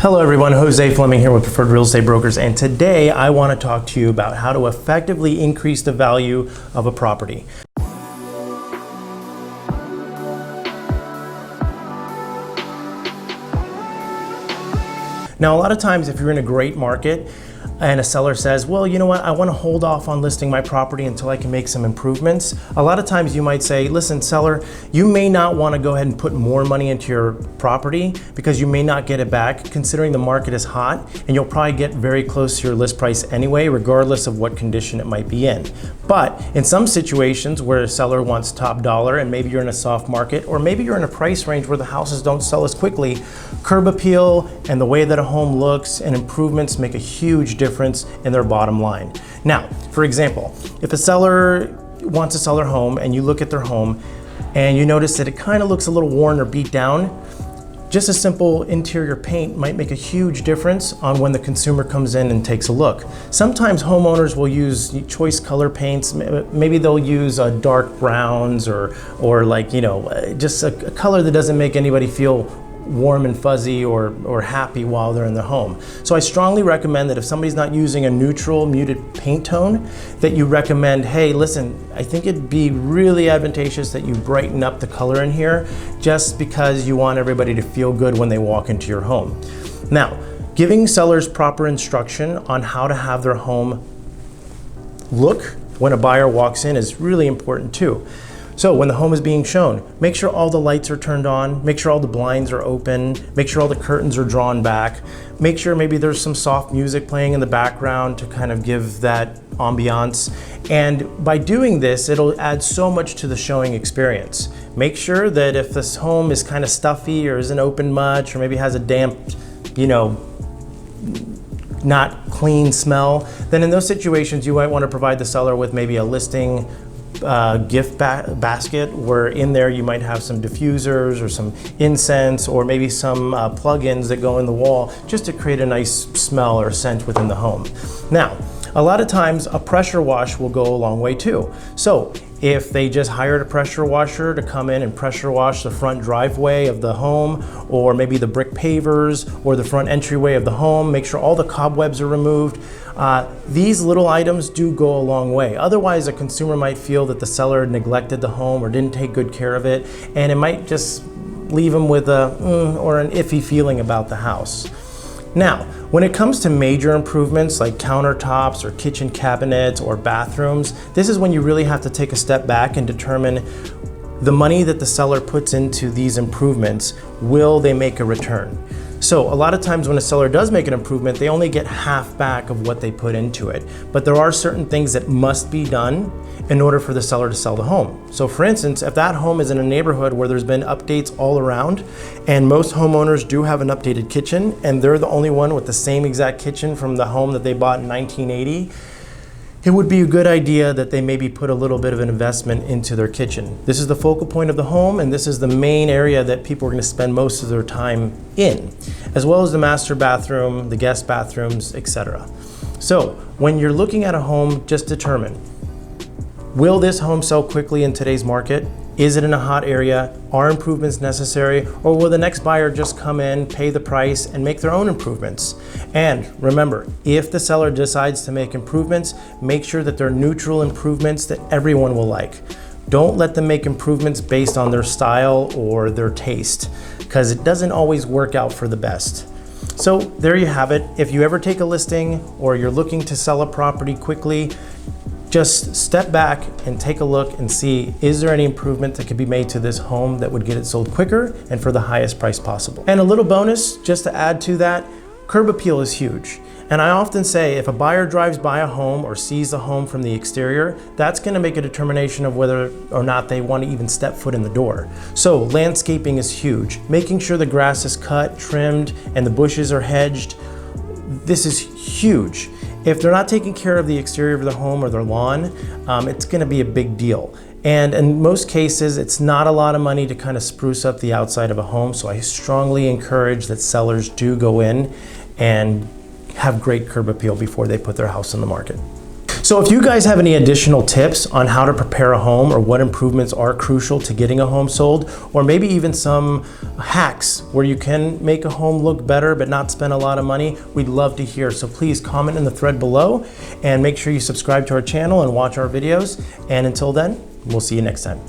Hello everyone, Jose Fleming here with Preferred Real Estate Brokers, and today I want to talk to you about how to effectively increase the value of a property. Now, a lot of times if you're in a great market and a seller says, well, you know what, I want to hold off on listing my property until I can make some improvements. A lot of times you might say, listen, seller, you may not want to go ahead and put more money into your property because you may not get it back considering the market is hot, and you'll probably get very close to your list price anyway, regardless of what condition it might be in. But in some situations where a seller wants top dollar and maybe you're in a soft market, or maybe you're in a price range where the houses don't sell as quickly, curb appeal and the way that a home looks and improvements make a huge difference in their bottom line. Now, for example, if a seller wants to sell their home and you look at their home and you notice that it kind of looks a little worn or beat down, just a simple interior paint might make a huge difference on when the consumer comes in and takes a look. Sometimes homeowners will use choice color paints. Maybe they'll use dark browns or like, you know, just a color that doesn't make anybody feel warm and fuzzy or happy while they're in the home. So I strongly recommend that if somebody's not using a neutral muted paint tone, that you recommend, hey, listen, I think it'd be really advantageous that you brighten up the color in here just because you want everybody to feel good when they walk into your home. Now, giving sellers proper instruction on how to have their home look when a buyer walks in is really important too. So when the home is being shown, make sure all the lights are turned on, make sure all the blinds are open, make sure all the curtains are drawn back, make sure maybe there's some soft music playing in the background to kind of give that ambiance. And by doing this, it'll add so much to the showing experience. Make sure that if this home is kind of stuffy or isn't open much, or maybe has a damp, you know, not clean smell, then in those situations you might want to provide the seller with maybe a listing gift basket, where in there you might have some diffusers or some incense or maybe some plug-ins that go in the wall just to create a nice smell or scent within the home. Now, a lot of times a pressure wash will go a long way too. So if they just hired a pressure washer to come in and pressure wash the front driveway of the home, or maybe the brick pavers or the front entryway of the home, make sure all the cobwebs are removed. These little items do go a long way. Otherwise, a consumer might feel that the seller neglected the home or didn't take good care of it, and it might just leave them with or an iffy feeling about the house. Now, when it comes to major improvements like countertops or kitchen cabinets or bathrooms, this is when you really have to take a step back and determine the money that the seller puts into these improvements, will they make a return? So a lot of times when a seller does make an improvement, they only get half back of what they put into it. But there are certain things that must be done in order for the seller to sell the home. So for instance, if that home is in a neighborhood where there's been updates all around, and most homeowners do have an updated kitchen, and they're the only one with the same exact kitchen from the home that they bought in 1980, it would be a good idea that they maybe put a little bit of an investment into their kitchen. This is the focal point of the home, and this is the main area that people are going to spend most of their time in, as well as the master bathroom, the guest bathrooms, etc. So when you're looking at a home, just determine, will this home sell quickly in today's market? Is it in a hot area? Are improvements necessary? Or will the next buyer just come in, pay the price, and make their own improvements? And remember, if the seller decides to make improvements, make sure that they're neutral improvements that everyone will like. Don't let them make improvements based on their style or their taste, because it doesn't always work out for the best. So there you have it. If you ever take a listing or you're looking to sell a property quickly, just step back and take a look and see, is there any improvement that could be made to this home that would get it sold quicker and for the highest price possible? And a little bonus, just to add to that, curb appeal is huge. And I often say, if a buyer drives by a home or sees the home from the exterior, that's going to make a determination of whether or not they want to even step foot in the door. So landscaping is huge. Making sure the grass is cut, trimmed, and the bushes are hedged. This is huge. If they're not taking care of the exterior of their home or their lawn, it's going to be a big deal. And in most cases, it's not a lot of money to kind of spruce up the outside of a home. So I strongly encourage that sellers do go in and have great curb appeal before they put their house on the market. So if you guys have any additional tips on how to prepare a home or what improvements are crucial to getting a home sold, or maybe even some hacks where you can make a home look better but not spend a lot of money, we'd love to hear. So please comment in the thread below and make sure you subscribe to our channel and watch our videos. And until then, we'll see you next time.